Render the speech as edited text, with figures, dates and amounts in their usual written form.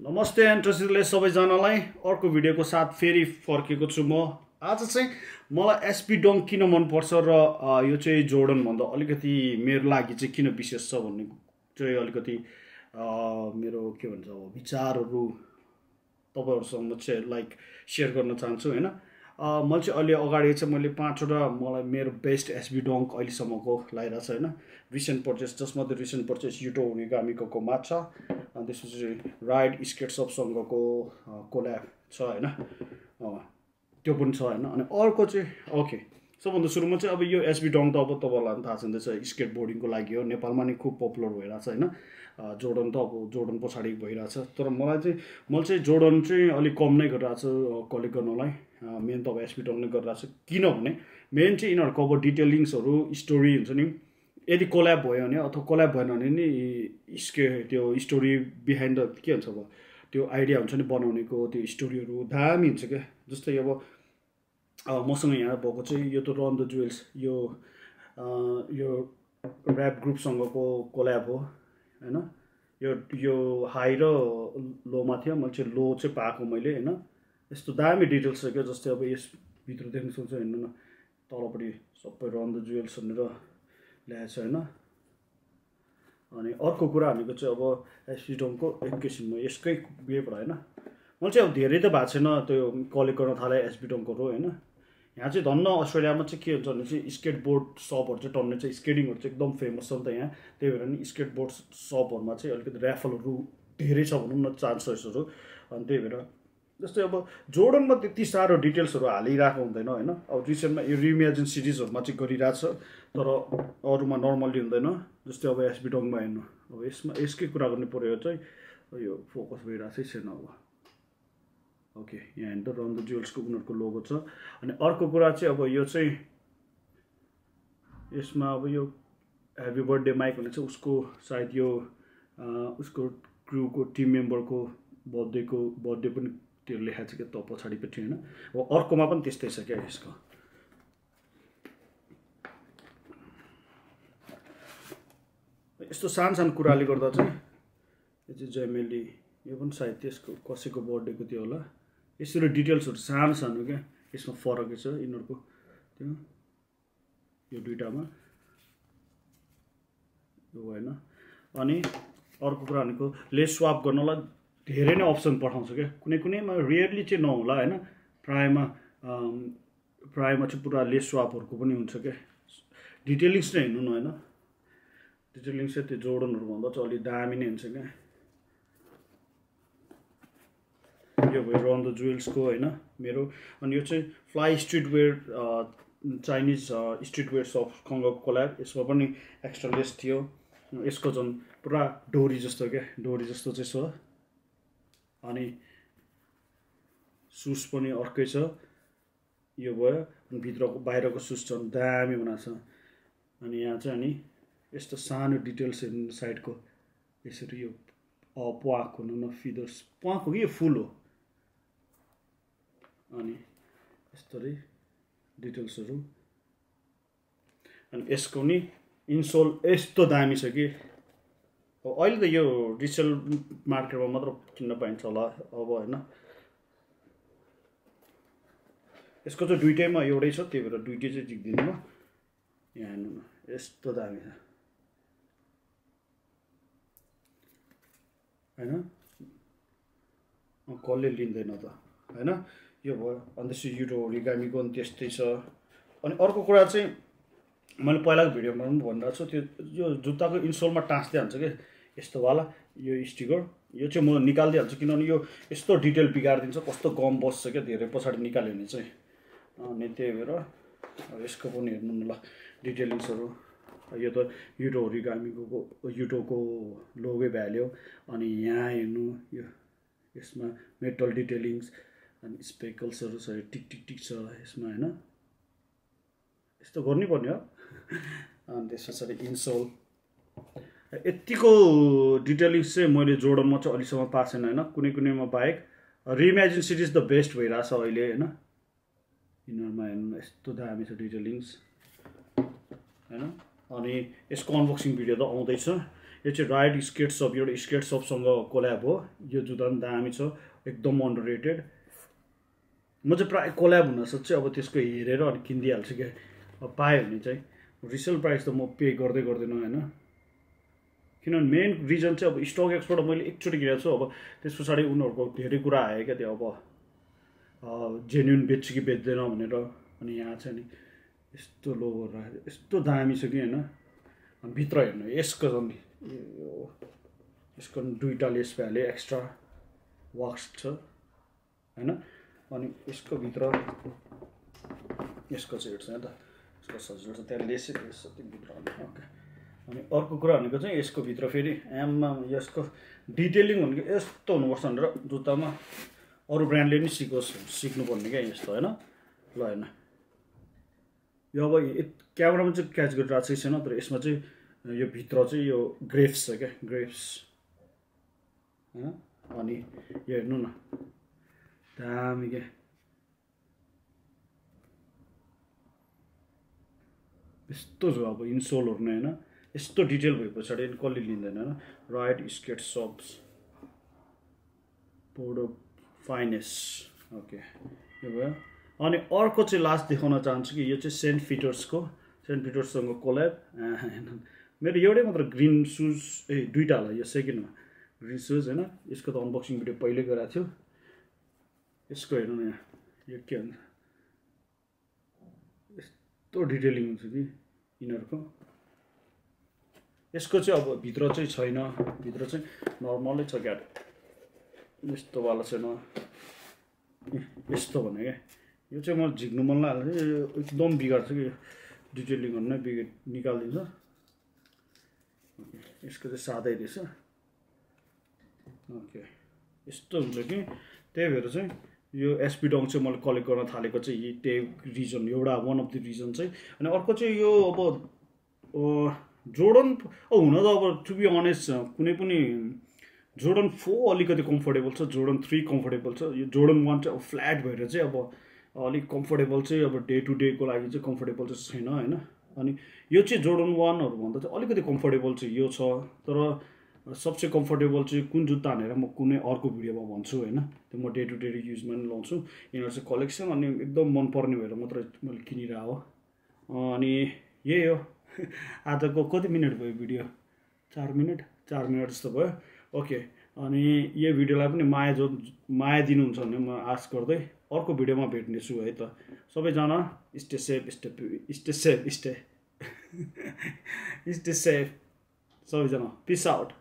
नमस्ते एन्ट्रेसले सबैजनालाई अर्को भिडियोको साथ फेरि फर्केको छु म। आज चाहिँ मलाई एसपी डङ्क किन मनपर्छ र यो चाहिँ जोर्डन भन्दा अलिकति मेरो लागि चाहिँ किन विशेष छ भन्ने चाहिँ अलिकति मेरो के भन्छ विचारहरू तपाईहरुसँग चाहिँ लाइक शेयर गर्न चाहन्छु हैन। मैले चाहिँ अहिले अगाडि चाहिँ मैले 5 वटा मलाई मेरो बेस्ट एसपी डङ्क अहिलेसम्मको लागिरहेछ हैन। रिसेन्ट परचेस जसमध्ये रिसेन्ट परचेस युटो ओरिगामीको माछा अनि त्यसपछि राइड स्केट शपसँगको कोल्याब छ हैन। त्यो पनि छ हैन। अनि अर्को चाहिँ ओके सबभन्दा सुरुमा चाहिँ अब यो एसपी डङ्क त अब तपाईहरुलाई थाहा छँदैछ स्केट बोर्डिङको लागि हो। नेपालमा नि खूब पपुलर भइरहेछ हैन। जोर्डन त अब जोर्डन पछाडि भइरहेछ तर मैले चाहिँ जोर्डन चाहिँ अलिक कम नै गरिरहेछु कलेक्ट गर्नलाई। मेन त अब एसपी डङ्क नै गरिरहेछु किनभने मेन चाहिँ यिनीहरुको अब डिटेलिङ्सहरु स्टोरी हुन्छ नि। यदि कोल्याब भयो भने अथवा कोल्याब भएन भने नि त्यो स्टोरी बिहाइन्ड द के हुन्छ अब त्यो आइडिया हुन्छ नि बनाउनेको त्यो स्टोरीहरु दामी हुन्छ के। जस्तै अब मसँग यहाँ भएको चाहिँ यो त रन द जुवेल्स यो र्याप ग्रुपसँगको कोल्याब हो हैन। यो हाई र लोमा थियो। मैले चाहिँ लो चाहिँ पाएको मैले हैन। यस्तो दामी डिटेल्स छ के। जस्तै अब यस भित्र देख्न सक्छ हेर्नु न तलपट्टि सबै रन द जुवेल्स भनेर ल्याएको छ हैन। अनि अर्को कुरा भनेको चाहिँ अब एसपी डङ्कको एकैछिनमा यसकै वेबाट हैन। मैले चाहिँ अब धेरै त भएको छैन त्यो कलेक्ट गर्न थाले एसपी डङ्कहरु हैन। यहाँ चाहिँ धन्न अस्ट्रेलियामा चाहिँ के हुन्छ भने चाहिँ स्केट बोर्ड सपहरु चाहिँ टन्नै चाहिँ स्केटिङहरु चाहिँ एकदम फेमस छ नि त यहाँ। त्यही भएर नि स्केट बोर्ड सपहरुमा चाहिँ अलिकति र्याफलहरु धेरै छ भनौं न चान्सेसहरु। अनि त्यही भएर जस्तै अब जोर्डनमा त्यति साह्रो डिटेल्सहरु हालिराखेको हुँदैन हैन। अब रिसेन्टमा यो रिइमेजिन सिरिजहरुमा चाहिँ गरिरहेछ तर अरुमा नर्मली हुँदैन। जस्तै अब एसपी डङ्कमा हेर्नु अब यसमा यसकै कुरा गर्नु पर्यो चाहिँ यो फोकस भइरहेछ छैन अब ओके यहाँ हेर्नु त रन द जुवेल्सको उनीहरुको लोगो छ। अनि अर्को कुरा चाहिँ अब यो चाहिँ यसमा अब यो ह्यापी बर्थडे माइक भने चाहिँ उसको सायद यो उसको क्रुको टिम मेम्बरको बर्थडे पनि त्यो लेखेको छ के त पछाडिपट्टि हैन। अब अर्कोमा पनि त्यस्तै छ क्या यसको। यस्तो सानो कुराले गर्दा चाहिँ यो चाहिँ जेमेली यो पनि सायद त्यसको कसैको बर्थडेको थियो होला। यसरी डिटेल्सहरु सानो क्या। यसमा फरकै छ यिनीहरुको त्यो यो दुईटामा यो हैन। अनि अर्को कुरा भनेको लेस स्वाप गर्नलाई धेरै नै अप्सन पठाउँछ के। कुनैमा रेयरली चाहिँ नहोला हैन। प्रायमा चाहिँ पुरा लेस स्वापहरुको पनि हुन्छ के। डिटेलिङ्स नै हेर्नु न हैन। डिटेलिङ्स चाहिँ त्यो जोर्डनहरु भन्दा चाहिँ अलि दामी नै हुन्छ के। यो भयो रन द जुवेल्सको हैन मेरो। अनि यो चाहिँ फ्लाइ स्ट्रिटवेयर चाइनिज स्ट्रिटवेयर शपसँगको कोल्याब। यसमा पनि एक्स्ट्रा लेस थियो। यसको जन पुरा डोरी जस्तो के डोरी जस्तो चाहिँ छ। अनि सुस पनि अर्कै छ यो भयो। अनि भित्रको बाहिरको सुस चाहिँ दामी बनाएको छ। अनि यहाँ चाहिँ अनि यस्तो सानो डिटेल्स हेर्नु साइडको यसरी यो प्वाक हुनु न फिदर्स प्वाक हो कि यो फुल हो। अनि यस्तरी डिटेल्सहरु। अनि यसको नि इन्सोल यस्तो दामी छ कि अहिले त यो रिसेल मार्केटमा मात्र किन्न पाइन्छ होला अब हैन। यसको चाहिँ दुईटैमा एउटै छ त्यही भएर दुईटै चाहिँ झिक्दिनु म। यहाँ हेर्नु न यस्तो दामी छ हैन। कसले लिँदैन त हैन। यो भयो। अनि त्यसपछि युटो ओरिगामीको पनि त्यस्तै छ। अनि अर्को कुरा चाहिँ मैले पहिलाको भिडियोमा पनि भनिरहेको छु त्यो यो जुत्ताको इन्सोलमा टाँस्दै हान्छ के यस्तो वाला यो स्टिकर। यो चाहिँ म निकाल्दै हाल्छु किनभने यो यस्तो डिटेल बिगार्दिन्छ कस्तो गम बस्छ क्या धेरै पछाडि निकाल्यो भने चाहिँ। अनि त्यही भएर यसको पनि हेर्नु न ल डिटेलिङ्सहरु। यो त युटो ओरिगामीको युटोको लोगो भ्याल्यो। अनि यहाँ हेर्नु यो यसमा मेटल डिटेलिङ्स अनि स्पेकल्सहरु छ टिक छ यसमा हैन। यस्तो गर्नै पर्ने हो। अनि त्यसपछि इन्सोल यतिको डिटेलिङ्स चाहिँ मैले जोर्डनमा चाहिँ अहिलेसम्म पाएको छैन हैन। कुनैमा बाहेक रिइमेजिन सिरिज द बेस्ट भइरहेछ अहिले हैन। यिनीहरुमा हेर्नु यस्तो दामी छ डिटेलिङ्स हैन। अनि यसको अनबक्सिङ भिडियो त आउँदैछ। यो चाहिँ राइट स्केट सप एउटा स्केट सपसँग कोल्याब हो यो जुत्ता पनि दामी छ एकदम अन्डररेटेड म चाहिँ प्रायः कोल्याब हुनसक्छ चाहिँ अब त्यसको हेरेर अनि किनिदिइहाल्छु क्या अब पाएँ भने चाहिँ रिसेल प्राइस त म पे गर्दै गर्दिनँ होइन किनभने मेन रिजन चाहिँ अब स्टक एक्सबाट मैले एकचोटि किनेको छु अब त्यस पछाडि उनीहरूको धेरै कुरा आयो क्या त्यो अब जेन्युन बेच्छ कि बेच्दैन भनेर अनि यहाँ चाहिँ नि यस्तो लो गरेर यस्तो दामी छ कि होइन भित्र हेर्नु यसको झन् यसको दुईवटा लेस भ्याले एक्स्ट्रा वाक्स छ होइन अनि यसको भित्र यसको चाहिँ हेर्छ त यसको सजिलो छ त्यहाँ लेसै लेस छ त्यो भित्र ओके अनि अर्को कुरा भनेको चाहिँ यसको भित्र फेरि एममा यसको डिटेलिङ भनेको यस्तो हुनुपर्छ भनेर जुत्तामा अरू ब्रान्डले नि सिक्नुपर्ने क्या यस्तो होइन ल होइन यो अब क्यामेरामा चाहिँ क्याच गरिरहेको चाहिँ छैन तर यसमा चाहिँ यो भित्र चाहिँ यो ग्रेप्स छ क्या ग्रेप्स होइन अनि यो हेर्नु न दामी क्या यस्तो छ अब इन्सोलहरू नै होइन यस्तो डिटेल भए पछाडि कसले लिँदैन होइन राइट स्केट सप्स पोडो फाइनेस ओके यो भयो अनि अर्को चाहिँ लास्ट देखाउन चाहन्छु कि यो चाहिँ सेन्ट पिटर्ससँग कोल्याब मेरो एउटै मात्र ग्रिन सुज दुईवटा होला यो सेकेन्डमा ग्रिन सुज होइन यसको त अनबक्सिङ भिडियो पहिल्यै गराएको थियो यसको हेर्नु न यहाँ यो के भन्छ यस्तो डिटेलिङ हुन्छ कि यिनीहरूको यसको चाहिँ अब भित्र चाहिँ छैन भित्र चाहिँ नर्मलै छ क्या यस्तोवाला छैन यस्तो भने क्या यो चाहिँ मलाई झिक्नु मन लाग्यो यो एकदम बिगार्छ कि डिटेलिङ गर्नु नै निकालिदिन्छ यसको चाहिँ सादै रहेछ ओके यस्तो हुन्छ कि त्यही भएर चाहिँ यो एसपी डङ चाहिँ मैले कलेक्ट गर्न थालेको चाहिँ त्यही रिजन एउटा वान अफ द रिजन चाहिँ अनि अर्को चाहिँ यो अब जोर्डन हुन त अब टु बी अनेस्ट कुनै पनि जोर्डन 4 अलिकति कम्फोर्टेबल छ जोर्डन 3 कम्फोर्टेबल छ यो जोर्डन 1 चाहिँ अब फ्ल्याट भएर चाहिँ अब अलिक कम्फोर्टेबल चाहिँ अब डे टु डेको लागि चाहिँ कम्फोर्टेबल चाहिँ छैन होइन अनि यो चाहिँ जोर्डन 1हरू भन्दा चाहिँ अलिकति कम्फोर्टेबल चाहिँ यो छ तर सबसे कम्फोर्टेबल चाहिँ कुन जुत्ता भनेर म कुनै अर्को भिडियोमा भन्छु होइन त्यो म डे टु डे युजमा पनि लाउँछु यिनीहरू चाहिँ कलेक्सन अनि एकदम मनपर्ने भएर मात्र मैले किनिरहेको हो अनि यही हो आजको कति मिनट भयो भिडियो 4 मिनट जस्तो भयो ओके अनि यो भिडियोलाई पनि माया दिनुहुन्छ भने म आश गर्दै अर्को भिडियोमा भेट्नेछु है त सबैजना स्टे सेफ सबैजना पिस आउट